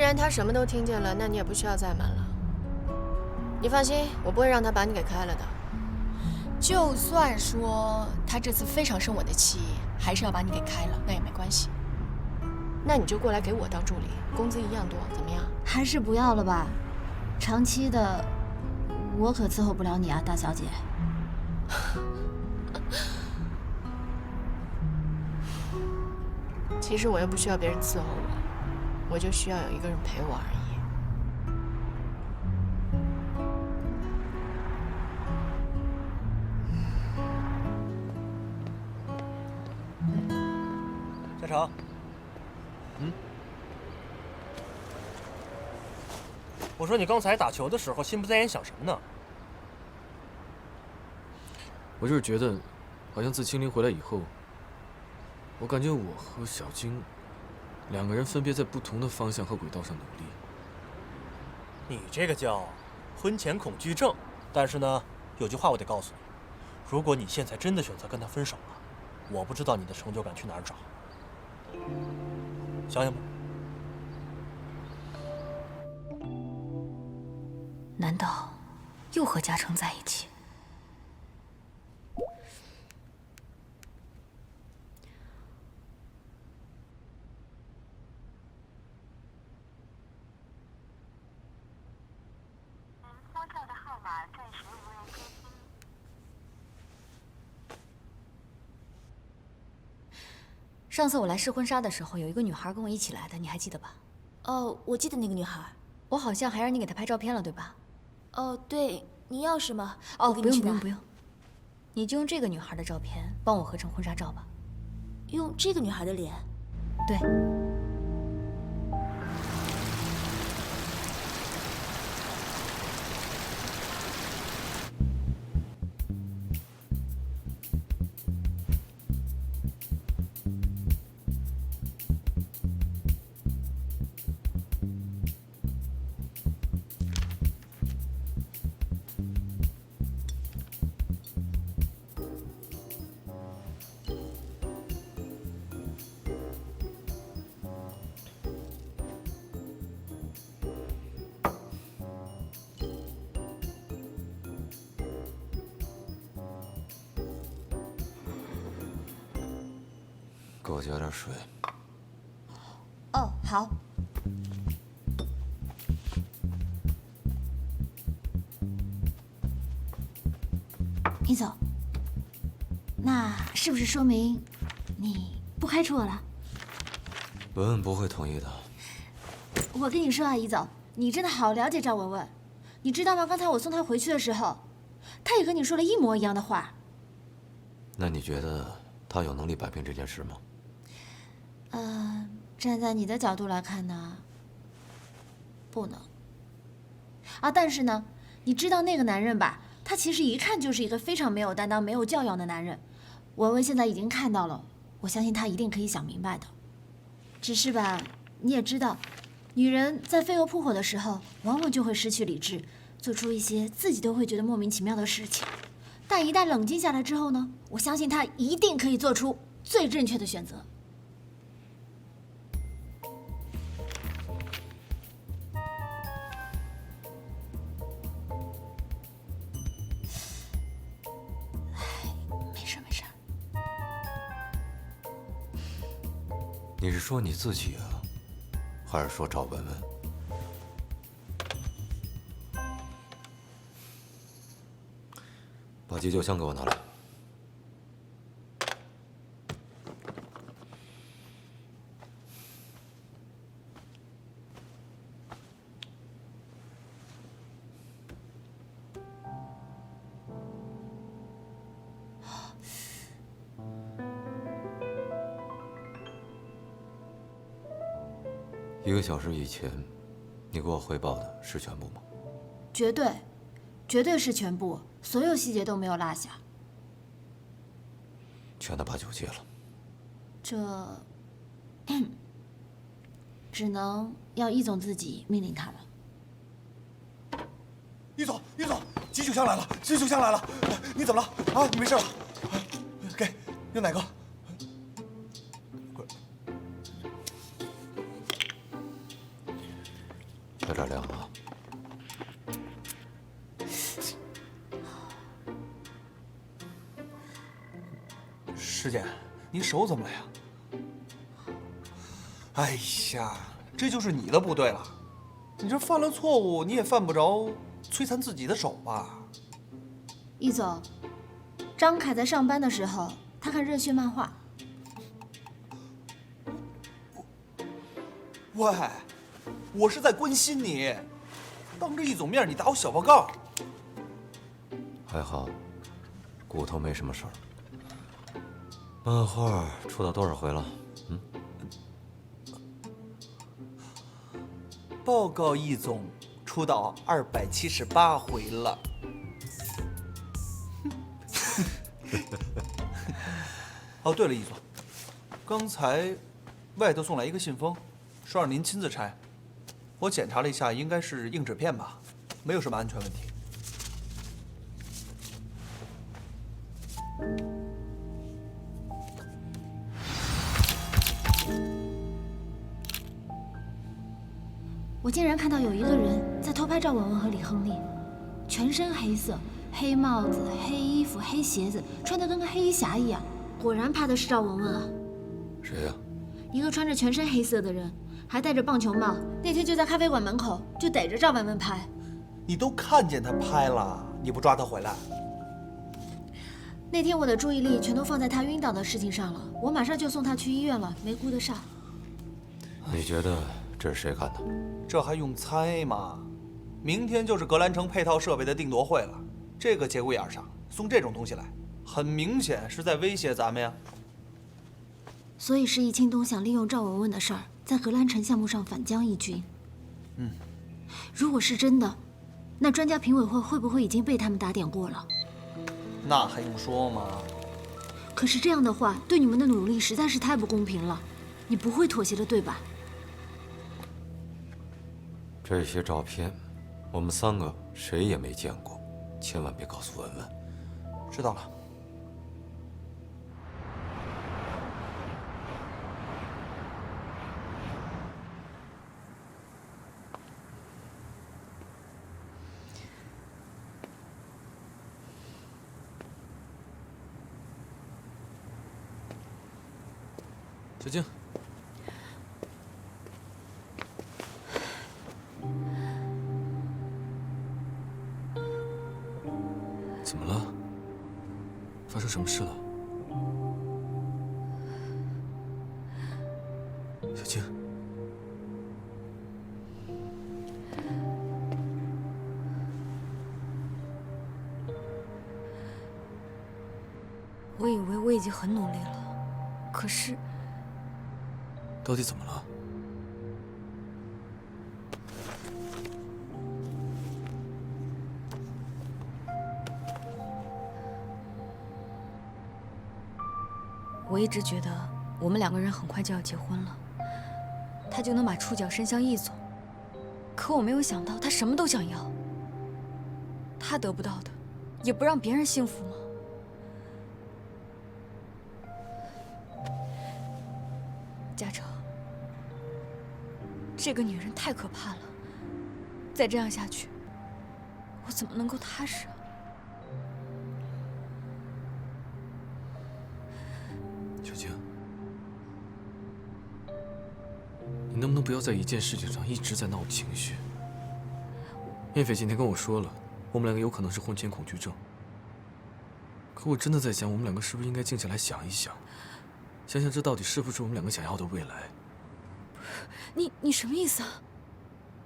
然他什么都听见了，那你也不需要再瞒了。你放心，我不会让他把你给开了的。就算说他这次非常生我的气，还是要把你给开了，那也没关系。那你就过来给我当助理，工资一样多，怎么样？还是不要了吧，长期的，我可伺候不了你啊，大小姐。其实我又不需要别人伺候我，我就需要有一个人陪我而已。嘉诚，我说你刚才打球的时候心不在焉想什么呢？我就是觉得，好像自青林回来以后，我感觉我和小晶两个人分别在不同的方向和轨道上努力。你这个叫婚前恐惧症。但是呢，有句话我得告诉你，如果你现在真的选择跟他分手了，我不知道你的成就感去哪儿找。想想吧。难道又和嘉诚在一起？拨叫的号码暂时无人接听。上次我来试婚纱的时候，有一个女孩跟我一起来的，你还记得吧？哦，我记得那个女孩。我好像还让你给她拍照片了，对吧？哦，对，你要什么？哦，不用，你就用这个女孩的照片帮我合成婚纱照吧。用这个女孩的脸？对。给我加点水。哦，好。你走，那是不是说明你不开除我了？文文不会同意的。我跟你说啊，怡总，你真的好了解赵文文，你知道吗？刚才我送她回去的时候，她也和你说了一模一样的话。那你觉得他有能力摆平这件事吗？站在你的角度来看呢，不能。啊，但是呢，你知道那个男人吧？他其实一看就是一个非常没有担当、没有教养的男人。文文现在已经看到了，我相信他一定可以想明白的。只是吧，你也知道，女人在飞蛾扑火的时候，往往就会失去理智，做出一些自己都会觉得莫名其妙的事情。但一旦冷静下来之后呢，我相信他一定可以做出最正确的选择。没事。你是说你自己啊，还是说赵文文？把急救箱给我拿来。1个小时以前，你给我汇报的是全部吗？绝对是全部，所有细节都没有落下。全都把酒戒了。这，只能要易总自己命令他了。易总，急救箱来了，急救箱来了，你怎么了？啊，你没事吧？给，有哪个？师姐，你手怎么了呀？哎呀，这就是你的不对了。你这犯了错误，你也犯不着摧残自己的手吧？易总，张凯在上班的时候，他看热血漫画。喂，我是在关心你，当着易总面你打我小报告。还好，骨头没什么事儿。漫画出到多少回了？报告易总，出到278回了。哦，对了，易总，刚才外头送来一个信封，说让您亲自拆。我检查了一下，应该是硬纸片吧，没有什么安全问题。我竟然看到有一个人在偷拍赵文文和李亨利，全身黑色，黑帽子、黑衣服、黑鞋子，穿得跟个黑衣侠一样。果然拍的是赵文文啊！谁呀？一个穿着全身黑色的人，还戴着棒球帽，那天就在咖啡馆门口就逮着赵文文拍。你都看见他拍了，你不抓他回来？那天我的注意力全都放在他晕倒的事情上了，我马上就送他去医院了，没顾得上。你觉得这是谁干的？这还用猜吗？明天就是格兰城配套设备的定夺会了，这个节骨眼上送这种东西来，很明显是在威胁咱们呀。所以施一清东想利用赵文文的事儿，在格兰城项目上反将一军。如果是真的，那专家评委会不会已经被他们打点过了？那还用说吗？可是这样的话，对你们的努力实在是太不公平了。你不会妥协的，对吧？这些照片，我们3个谁也没见过，千万别告诉文文。知道了。小静，怎么了？发生什么事了？小静，我以为我已经很努力了，可是到底怎么了？我一直觉得我们2个人很快就要结婚了，他就能把触角伸向易总。可我没有想到，他什么都想要。他得不到的，也不让别人幸福吗？嘉诚，这个女人太可怕了，再这样下去，我怎么能够踏实啊？小静，你能不能不要在一件事情上一直在闹情绪？燕斐今天跟我说了，我们2个有可能是婚前恐惧症。可我真的在想，我们2个是不是应该静下来想一想，想想这到底是不是我们2个想要的未来？你什么意思啊？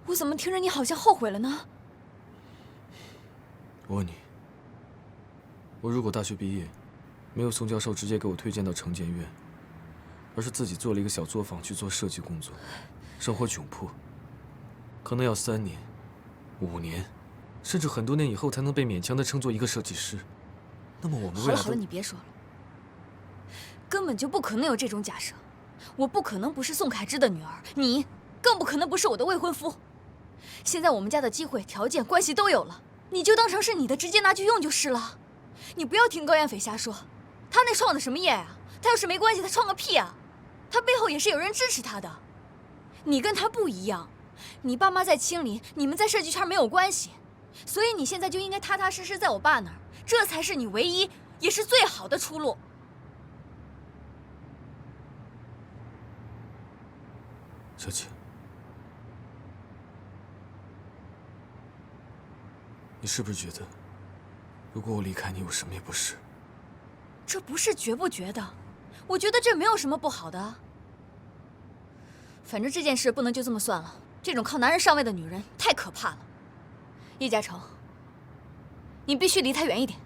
我怎么听着你好像后悔了呢？我问你，我如果大学毕业，没有宋教授直接给我推荐到城建院，而是自己做了一个小作坊去做设计工作，生活窘迫，可能要3年、5年，甚至很多年以后才能被勉强的称作一个设计师。那么我们未来……好了，你别说了，根本就不可能有这种假设。我不可能不是宋凯之的女儿，你更不可能不是我的未婚夫。现在我们家的机会、条件、关系都有了，你就当成是你的，直接拿去用就是了。你不要听高彦斐瞎说，他那创的什么业啊？他要是没关系，他创个屁啊！他背后也是有人支持他的。你跟他不一样，你爸妈在清理，你们在设计圈没有关系，所以你现在就应该踏踏实实在我爸那儿，这才是你唯一也是最好的出路。小姐，你是不是觉得，如果我离开你，我什么也不是？这不是觉不觉得，我觉得这没有什么不好的。反正这件事不能就这么算了，这种靠男人上位的女人太可怕了。叶嘉诚，你必须离她远一点。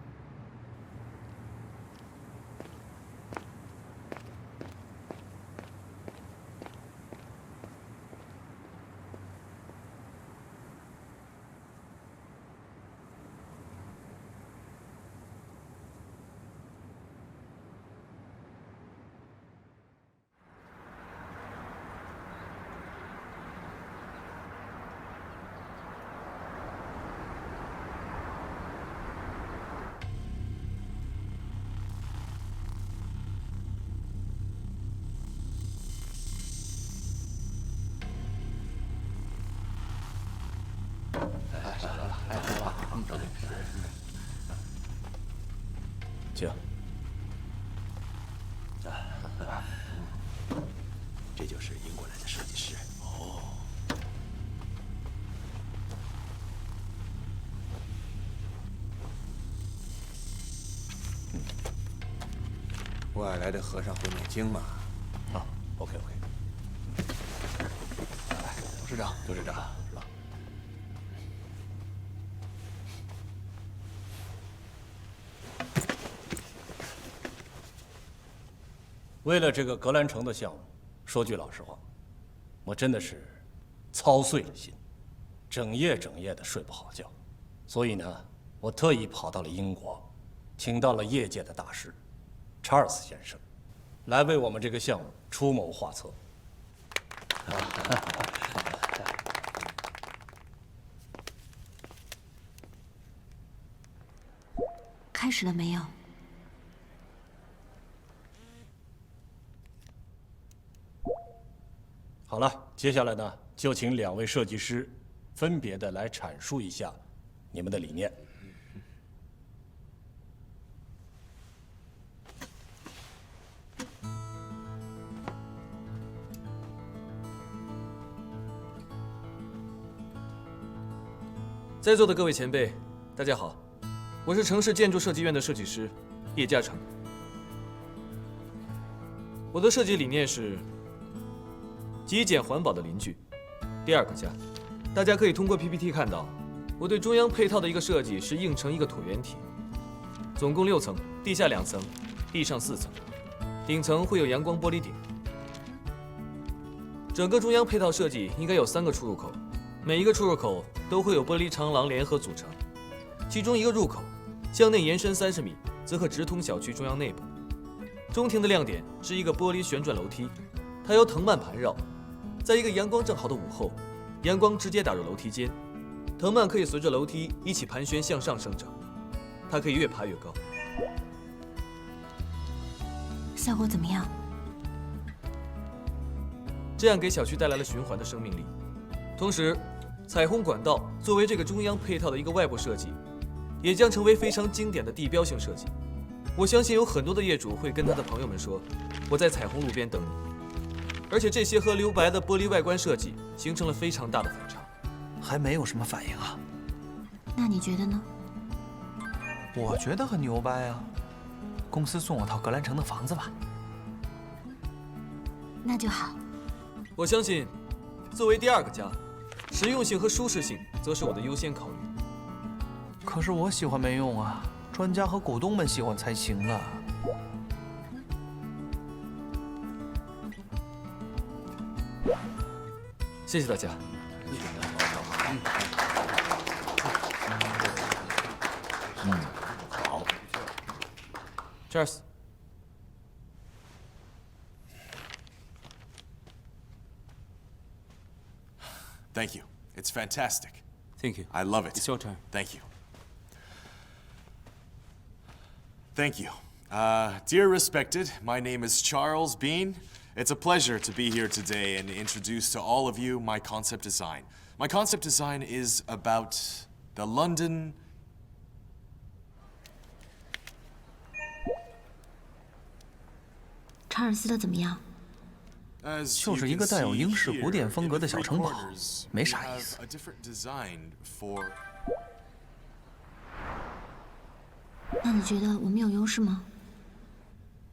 请。这就是英国来的设计师。哦。外来的和尚会念经吗？啊 ，OK。董事长，董事长。为了这个格兰城的项目，说句老实话，我真的是操碎了心，整夜的睡不好觉。所以呢，我特意跑到了英国，请到了业界的大师查尔斯先生，来为我们这个项目出谋划策。开始了没有？好了，接下来呢，就请两位设计师分别的来阐述一下你们的理念。在座的各位前辈，大家好，我是城市建筑设计院的设计师叶嘉诚。我的设计理念是极简环保的邻居，第二个家。大家可以通过 PPT 看到，我对中央配套的一个设计是硬成一个椭圆体，总共6层，地下2层，地上4层，顶层会有阳光玻璃顶。整个中央配套设计应该有3个出入口，每一个出入口都会有玻璃长廊联合组成，其中一个入口向内延伸30米，则可直通小区中央内部。中庭的亮点是一个玻璃旋转楼梯，它由藤蔓盘绕，在一个阳光正好的午后，阳光直接打入楼梯间，藤蔓可以随着楼梯一起盘旋向上生长，它可以越爬越高。效果怎么样？这样给小区带来了循环的生命力。同时，彩虹管道作为这个中央配套的一个外部设计，也将成为非常经典的地标性设计。我相信有很多的业主会跟他的朋友们说，我在彩虹路边等你。而且这些和留白的玻璃外观设计形成了非常大的反差。还没有什么反应啊？那你觉得呢？我觉得很牛掰啊！公司送我套格兰城的房子吧。那就好。我相信，作为第二个家，实用性和舒适性则是我的优先考虑。可是我喜欢没用啊，专家和股东们喜欢才行啊。谢谢大家。好。Cheers。Thank you. It's fantastic. Thank you. I love it. It's your turn. Thank you. Thank you. Dear respected, my name is Charles Bean. It's a pleasure to be here today and introduce to all of you my concept design. My concept design is about the London... 查尔斯的怎么样？ As 就 you 是一 can 个带有 see 英式 here, 古典风格 in 的 the 小 three 城堡， corners, 没 we 啥意 have 思。 a different design for. 那你觉得我们有优势吗？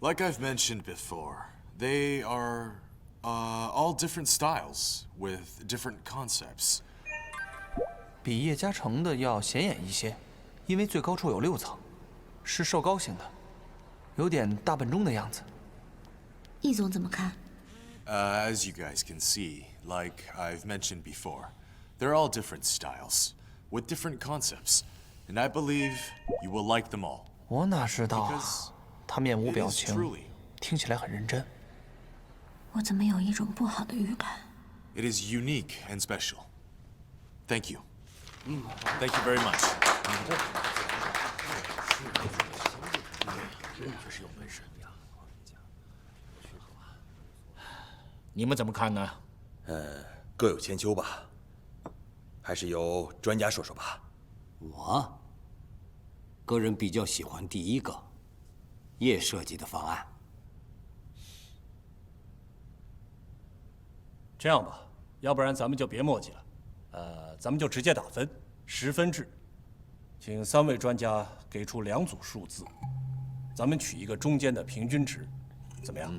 Like I've mentioned before, they are all different styles with different concepts. 比叶嘉诚的要显眼一些，因为最高处有6层，是瘦高型的，有点大笨钟的样子。易总怎么看？ As you guys can see, like I've mentioned before, they're all different styles with different concepts, and I believe you will like them all. 我哪知道啊？ Because 他面无 it 表 is 情， truly, 听起来很认真。我怎么有一种不好的预感？ it is unique and special. Thank you. Thank you very much. 你们怎么看呢？各有千秋吧。还是由专家说说吧。我个人比较喜欢第一个叶设计的方案。这样吧，要不然咱们就别墨迹了，咱们就直接打分，10分制，请3位专家给出2组数字，咱们取一个中间的平均值，怎么样？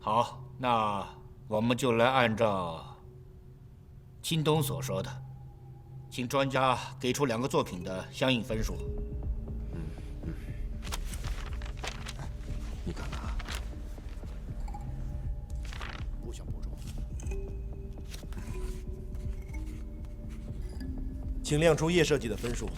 好，那我们就来按照京东所说的，请专家给出2个作品的相应分数。你看看啊，不想补充。请亮出叶设计的分数。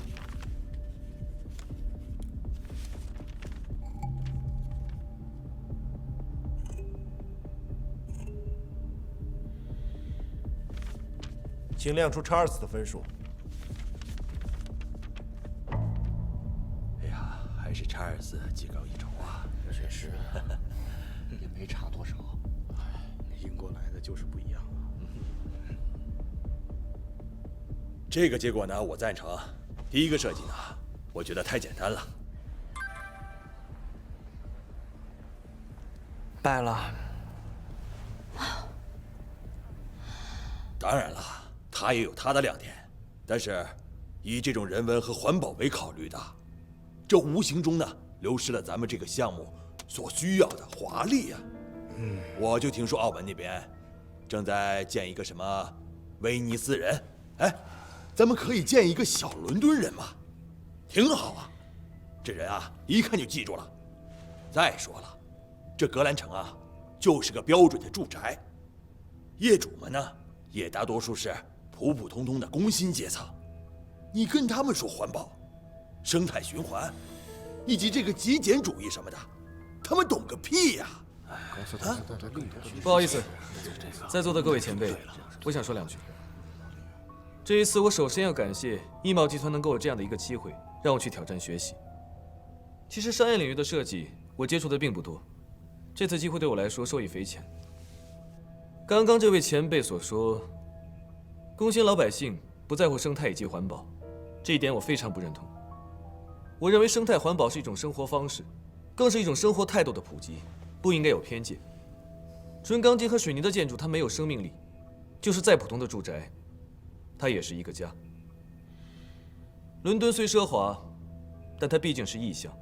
请亮出查尔斯的分数。哎呀，还是查尔斯技高一筹啊。确实，也没差多少。英国来的就是不一样啊。这个结果呢，我赞成。第一个设计呢，我觉得太简单了。败了。当然了，它也有它的亮点，但是以这种人文和环保为考虑的，这无形中呢流失了咱们这个项目所需要的华丽呀。我就听说澳门那边正在建一个什么威尼斯人，哎，咱们可以建一个小伦敦人嘛，挺好啊。这人啊，一看就记住了。再说了，这格兰城啊，就是个标准的住宅，业主们呢，也大多数是普普通通的工薪阶层。你跟他们说环保、生态循环，以及这个极简主义什么的，他们懂个屁呀！不好意思，在座的各位前辈，我想说2句。这一次，我首先要感谢易茂集团能给我这样的一个机会，让我去挑战学习。其实商业领域的设计，我接触的并不多，这次机会对我来说受益匪浅。刚刚这位前辈所说，工薪老百姓不在乎生态以及环保，这一点我非常不认同。我认为生态环保是一种生活方式，更是一种生活态度的普及，不应该有偏见。纯钢筋和水泥的建筑，它没有生命力，就是再普通的住宅，它也是一个家。伦敦虽奢华，但它毕竟是异乡。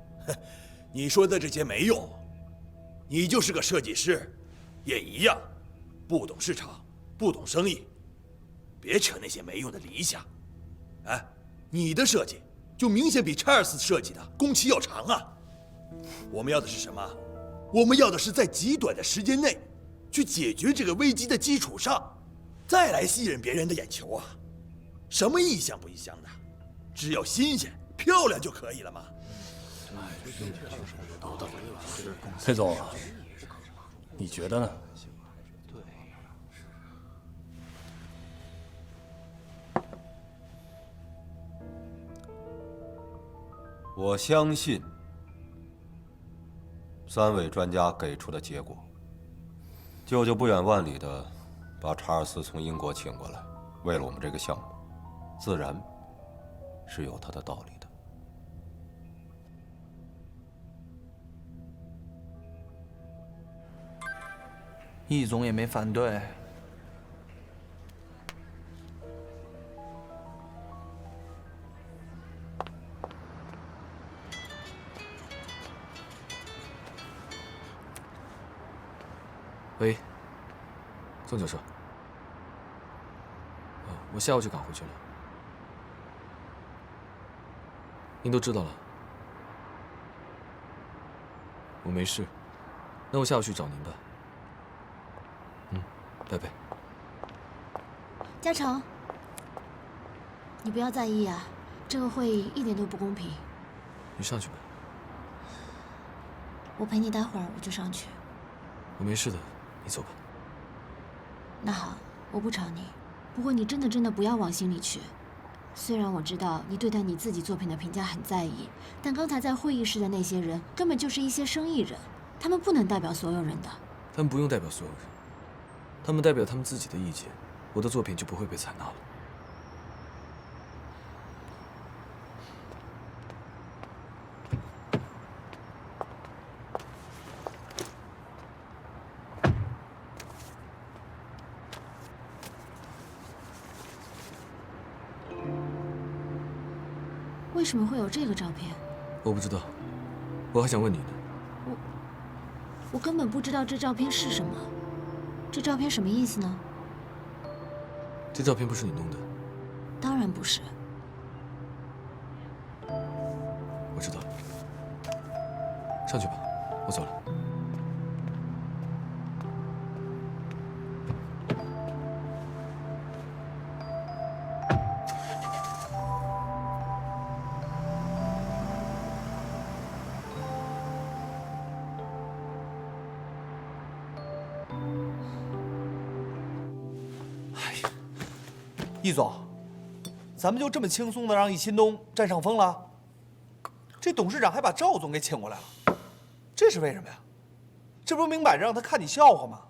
你说的这些没用，你就是个设计师，也一样，不懂市场，不懂生意，别扯那些没用的理想。哎，你的设计就明显比查尔斯设计的工期要长啊。我们要的是什么？我们要的是在极短的时间内，去解决这个危机的基础上，再来吸引别人的眼球啊。什么异乡不异乡的，只要新鲜漂亮就可以了嘛。裴总，你觉得呢？我相信3位专家给出的结果。舅舅不远万里的把查尔斯从英国请过来，为了我们这个项目，自然是有他的道理的。易总也没反对。喂，宋教授。我下午就赶回去了。您都知道了。我没事，那我下午去找您吧。拜拜。嘉诚，你不要在意啊，这个会议一点都不公平。你上去吧。我陪你待会儿，我就上去。我没事的，你走吧。那好，我不吵你。不过你真的不要往心里去。虽然我知道你对待你自己作品的评价很在意，但刚才在会议室的那些人根本就是一些生意人，他们不能代表所有人的。他们不用代表所有人，他们代表他们自己的意见，我的作品就不会被采纳了。为什么会有这个照片？我不知道，我还想问你呢。我根本不知道这照片是什么。这照片什么意思呢？这照片不是你弄的？当然不是。我知道了。上去吧，我走了。易总，咱们就这么轻松的让易新东占上风了？这董事长还把赵总给请过来了，这是为什么呀？这不是明摆着让他看你笑话吗？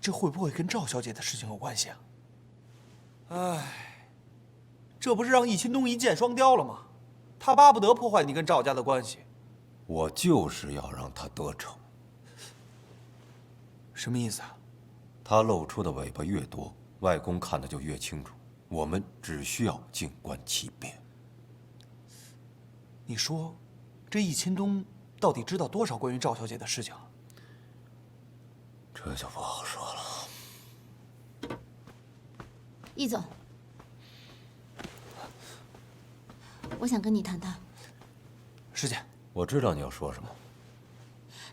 这会不会跟赵小姐的事情有关系啊？哎，这不是让易新东一箭双雕了吗？他巴不得破坏你跟赵家的关系。我就是要让他得逞。什么意思啊？他露出的尾巴越多，外公看得就越清楚。我们只需要静观其变。你说，这易秦东到底知道多少关于赵小姐的事情啊？这就不好说了。易总，我想跟你谈谈。师姐，我知道你要说什么。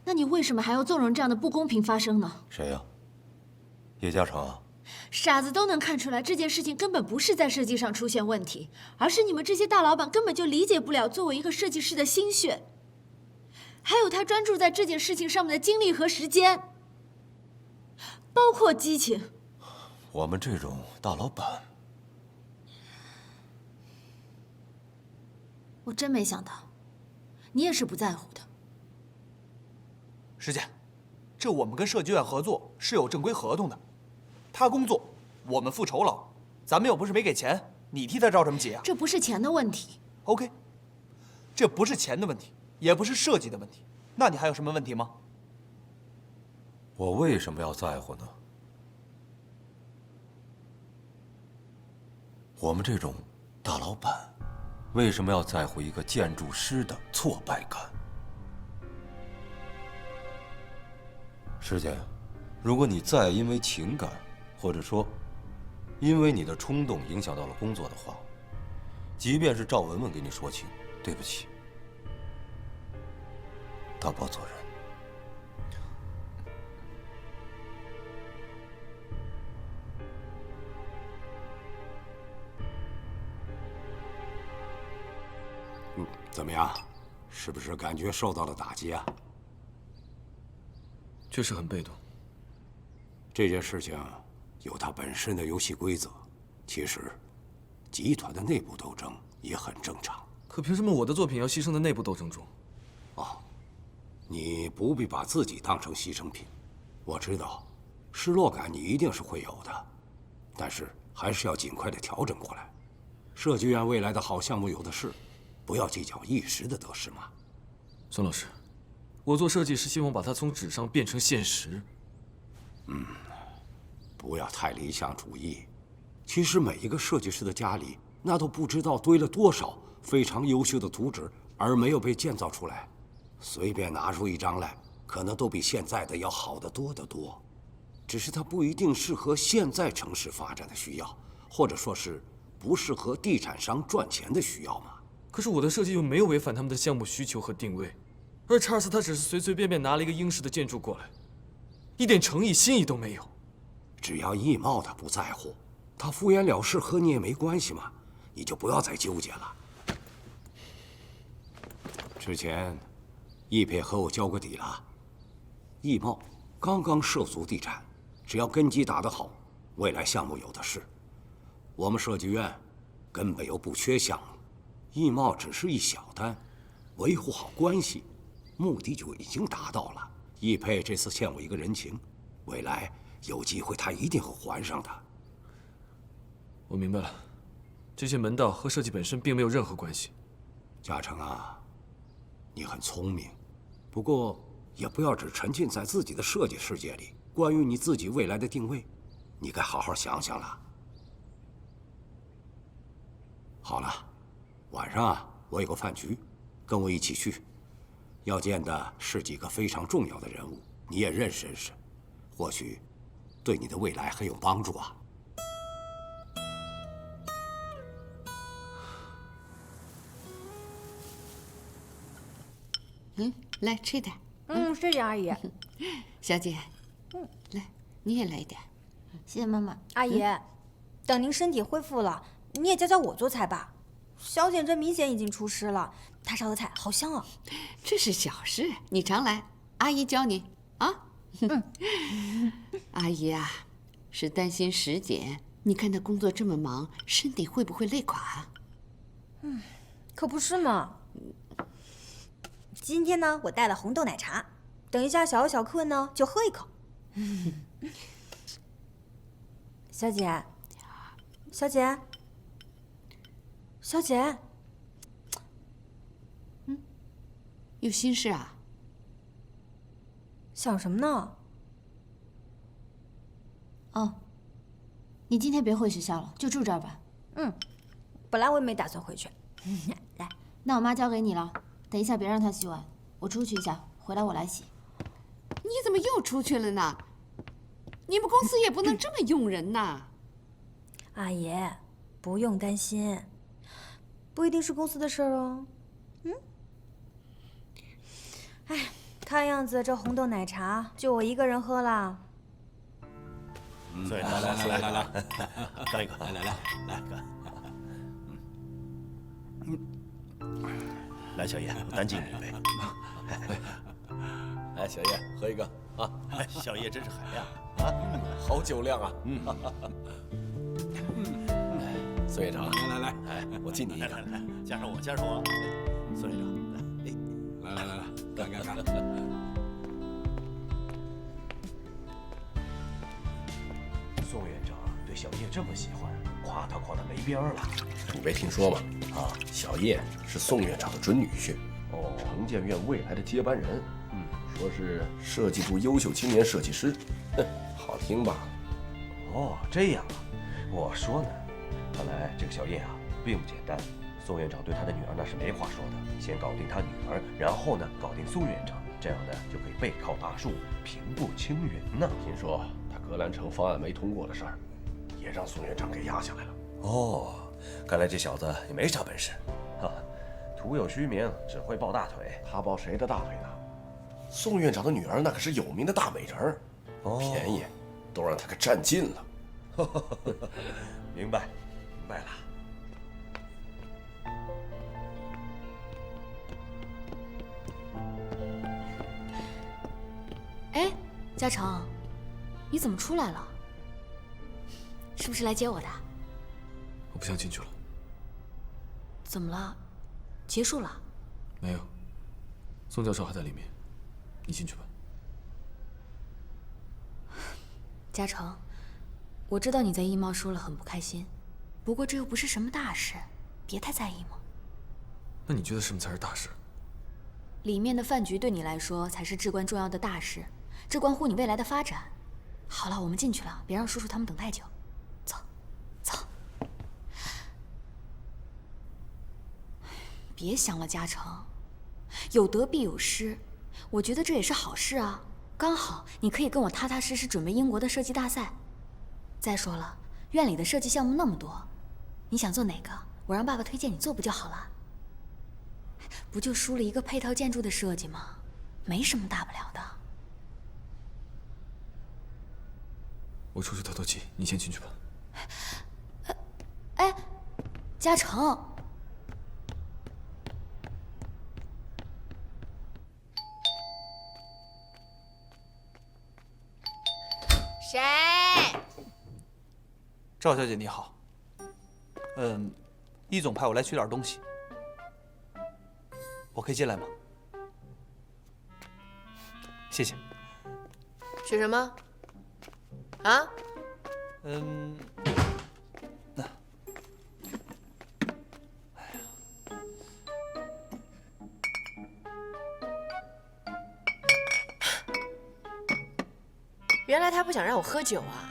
那你为什么还要纵容这样的不公平发生呢？谁呀？叶嘉诚啊？傻子都能看出来，这件事情根本不是在设计上出现问题，而是你们这些大老板根本就理解不了作为一个设计师的心血，还有他专注在这件事情上面的精力和时间，包括激情。我们这种大老板，我真没想到，你也是不在乎的。师姐，这我们跟设计院合作是有正规合同的，他工作，我们付酬劳，咱们又不是没给钱，你替他着什么急啊？这不是钱的问题。OK， 这不是钱的问题，也不是设计的问题，那你还有什么问题吗？我为什么要在乎呢？我们这种大老板，为什么要在乎一个建筑师的挫败感？师姐，如果你再因为情感，或者说因为你的冲动影响到了工作的话，即便是赵文文给你说情，对不起，他不做人。怎么样？是不是感觉受到了打击啊？确实很被动。这件事情有它本身的游戏规则，其实集团的内部斗争也很正常。可凭什么我的作品要牺牲在内部斗争中？哦，你不必把自己当成牺牲品。我知道，失落感你一定是会有的，但是还是要尽快的调整过来。设计院未来的好项目有的是，不要计较一时的得失嘛。孙老师，我做设计是希望把它从纸上变成现实。不要太理想主义。其实每一个设计师的家里，那都不知道堆了多少非常优秀的图纸，而没有被建造出来。随便拿出一张来，可能都比现在的要好得多得多。只是它不一定适合现在城市发展的需要，或者说是不适合地产商赚钱的需要嘛。可是我的设计又没有违反他们的项目需求和定位，而查尔斯他只是随随便便拿了一个英式的建筑过来，一点诚意心意都没有。只要易茂他不在乎，他敷衍了事和你也没关系嘛，你就不要再纠结了。之前，易佩和我交过底了，易茂刚刚涉足地产，只要根基打得好，未来项目有的是。我们设计院根本又不缺项目，易茂只是一小单，维护好关系，目的就已经达到了。易佩这次欠我一个人情，未来有机会他一定会还上的。我明白了，这些门道和设计本身并没有任何关系。嘉诚啊，你很聪明，不过也不要只沉浸在自己的设计世界里。关于你自己未来的定位，你该好好想想了。好了，晚上啊，我有个饭局，跟我一起去。要见的是几个非常重要的人物，你也认识认识，或许对你的未来很有帮助啊。来吃点。谢谢阿姨。小姐，来，你也来一点。谢谢妈妈。阿姨，等您身体恢复了，你也教教我做菜吧。小姐这明显已经出师了，她烧的菜好香啊。这是小事，你常来，阿姨教你啊。阿姨啊，是担心石姐，你看她工作这么忙，身体会不会累垮？可不是嘛。今天呢，我带了红豆奶茶，等一下小客呢就喝一口。小姐，小姐，小姐，有心事啊？想什么呢？哦，你今天别回学校了，就住这儿吧。本来我也没打算回去。来，那我妈交给你了，等一下别让她洗碗，我出去一下，回来我来洗。你怎么又出去了呢？你们公司也不能这么用人呐。阿姨，不用担心，不一定是公司的事儿哦。哎，看样子这红豆奶茶就我一个人喝了。来，干一个，来个。来，小叶，我单敬你一杯。来，小叶，喝一个啊！小叶真是海量啊，好酒量啊！孙院长，来，哎，我敬你一个，来，加上我，孙院长，来，干！宋院长对小叶这么喜欢，夸他没边儿了。你没听说吗？小叶是宋院长的准女婿，城建院未来的接班人。说是设计部优秀青年设计师，好听吧？这样啊，我说呢，看来这个小叶啊并不简单。宋院长对他的女儿那是没话说的，先搞定他女儿，然后呢搞定宋院长，这样呢就可以背靠大树，平步青云呢。听说他格兰城方案没通过的事儿，也让宋院长给压下来了。看来这小子也没啥本事，徒有虚名，只会抱大腿。他抱谁的大腿呢？宋院长的女儿那可是有名的大美人儿，便宜都让他给占尽了。明白了。哎，嘉诚，你怎么出来了？是不是来接我的？我不想进去了。怎么了？结束了？没有，宋教授还在里面，你进去吧。嘉诚，我知道你在艺贸输了很不开心，不过这又不是什么大事，别太在意嘛。那你觉得什么才是大事？里面的饭局对你来说才是至关重要的大事，这关乎你未来的发展。好了，我们进去了，别让叔叔他们等太久。走，走。别想了，嘉诚，有得必有失，我觉得这也是好事啊。刚好你可以跟我踏踏实实准备英国的设计大赛。再说了，院里的设计项目那么多，你想做哪个，我让爸爸推荐你做不就好了？不就输了一个配套建筑的设计吗？没什么大不了的。我出去透透气，你先进去吧。哎，嘉诚。谁？赵小姐你好。易总派我来取点东西，我可以进来吗？谢谢。取什么？啊？原来他不想让我喝酒啊！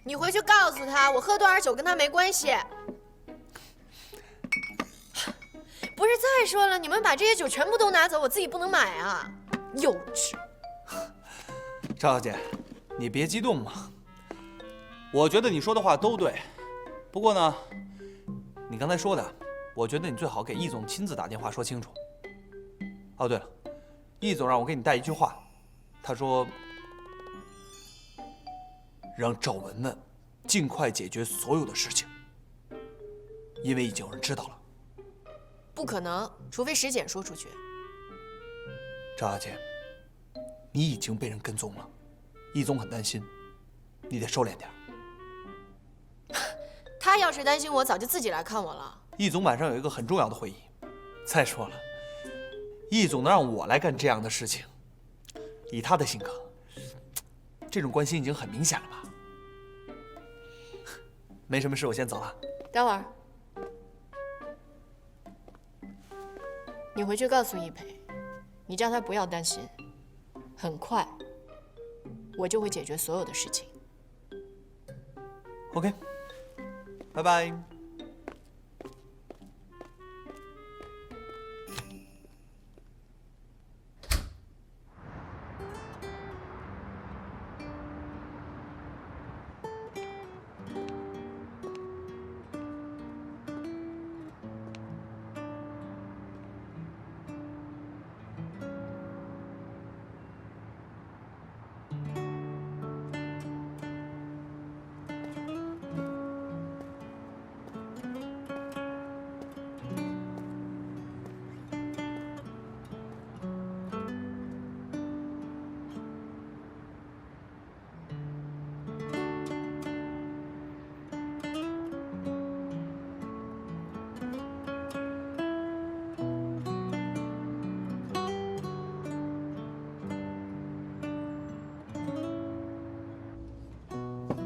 你回去告诉他，我喝多少酒跟他没关系。不是，再说了，你们把这些酒全部都拿走，我自己不能买啊！幼稚。赵小姐，你别激动嘛。我觉得你说的话都对，不过呢，你刚才说的，我觉得你最好给易总亲自打电话说清楚。哦，对了，易总让我给你带一句话。他说：“让赵文文尽快解决所有的事情，因为已经有人知道了。”不可能，除非石简说出去。赵小姐，你已经被人跟踪了，易总很担心，你得收敛点。他要是担心我，早就自己来看我了。易总晚上有一个很重要的会议。再说了，易总能让我来干这样的事情。以他的性格，这种关心已经很明显了吧？没什么事，我先走了。等会儿，你回去告诉易培，你叫他不要担心，很快我就会解决所有的事情。OK， 拜拜。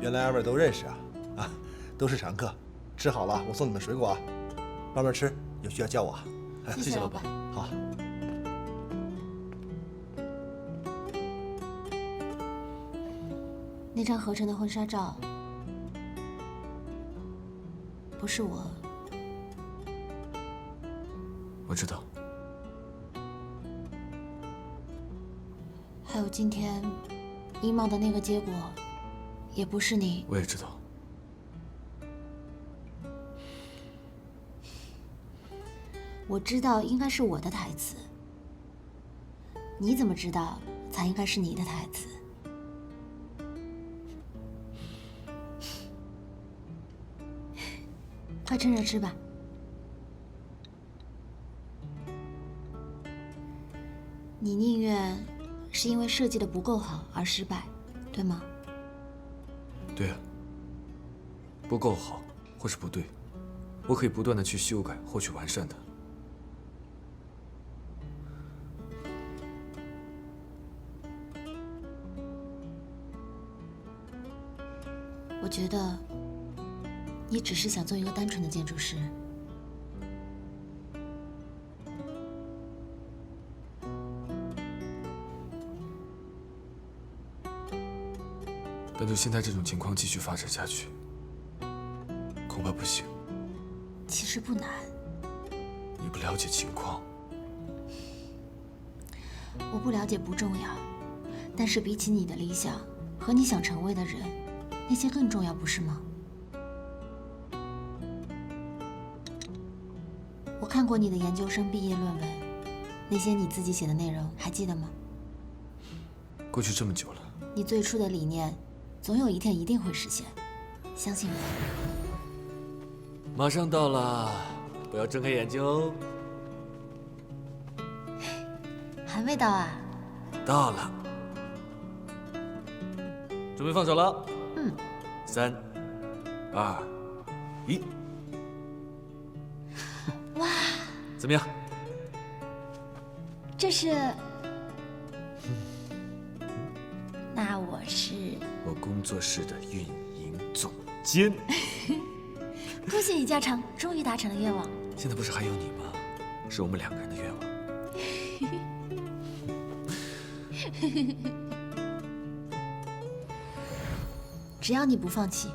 原来二位都认识啊！啊，都是常客。吃好了，我送你们水果啊，慢慢吃，有需要叫我啊。谢谢老板。好。那张合成的婚纱照，不是我。我知道。还有今天衣帽的那个结果，也不是你。我也知道。我知道应该是我的台词，你怎么知道才应该是你的台词？快趁热吃吧。你宁愿是因为设计的不够好而失败，对吗？对啊，不够好或是不对，我可以不断的去修改或去完善它。我觉得你只是想做一个单纯的建筑师。但就现在这种情况继续发展下去，恐怕不行。其实不难。你不了解情况。我不了解不重要，但是比起你的理想和你想成为的人，那些更重要，不是吗？我看过你的研究生毕业论文，那些你自己写的内容还记得吗？过去这么久了，你最初的理念，总有一天一定会实现，相信我。马上到了，不要睁开眼睛哦。还没到啊？到了，准备放手了。嗯。3、2、1。哇！怎么样？这是……那我是……我工作室的运营总监。恭喜李嘉诚，终于达成了愿望。现在不是还有你吗？是我们2个人的愿望。只要你不放弃。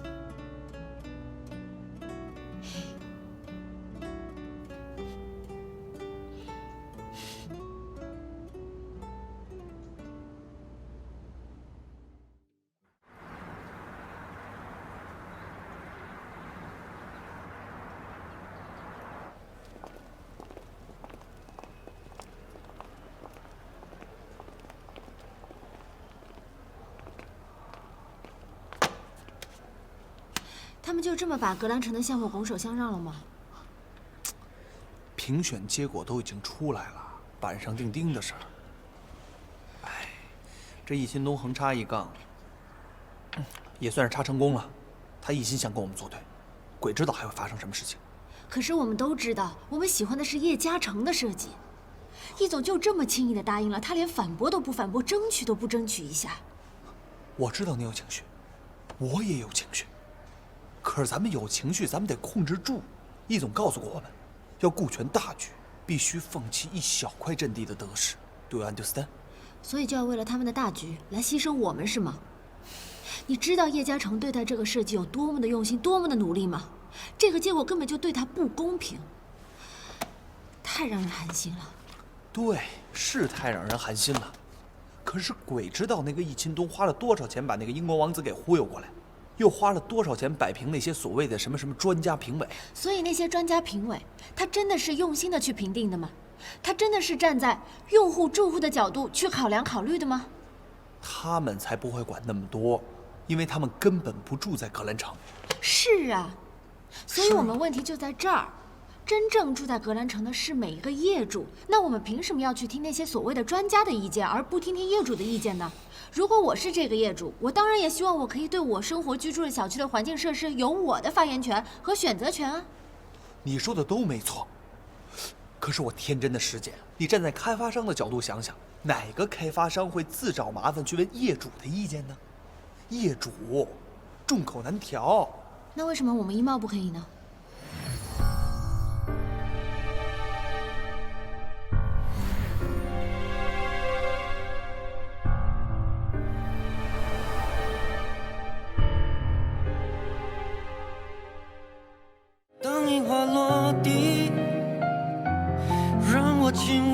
他们就这么把格兰城的项目拱手相让了吗？评选结果都已经出来了，板上钉钉的事儿。哎，这易新东横插一杠，也算是插成功了。他一心想跟我们作对，鬼知道还会发生什么事情。可是我们都知道，我们喜欢的是叶嘉诚的设计。易总就这么轻易的答应了，他连反驳都不反驳，争取都不争取一下。我知道你有情绪，我也有情绪。可是咱们有情绪，咱们得控制住。易总告诉过我们，要顾全大局，必须放弃一小块阵地的得失。Do you understand？ 所以就要为了他们的大局来牺牲我们，是吗？你知道叶嘉诚对待这个设计有多么的用心，多么的努力吗？这个结果根本就对他不公平，太让人寒心了。对，是太让人寒心了。可是鬼知道那个易钦东花了多少钱把那个英国王子给忽悠过来。又花了多少钱摆平那些所谓的什么什么专家评委？所以那些专家评委，他真的是用心的去评定的吗？他真的是站在用户住户的角度去考量考虑的吗？他们才不会管那么多，因为他们根本不住在格兰城。是啊，所以我们问题就在这儿。真正住在格兰城的是每一个业主，那我们凭什么要去听那些所谓的专家的意见，而不听听业主的意见呢？如果我是这个业主，我当然也希望我可以对我生活居住的小区的环境设施有我的发言权和选择权啊。你说的都没错，可是我天真的师姐，你站在开发商的角度想想，哪个开发商会自找麻烦去问业主的意见呢？业主众口难调。那为什么我们一茂不可以呢？当樱花落地，让我亲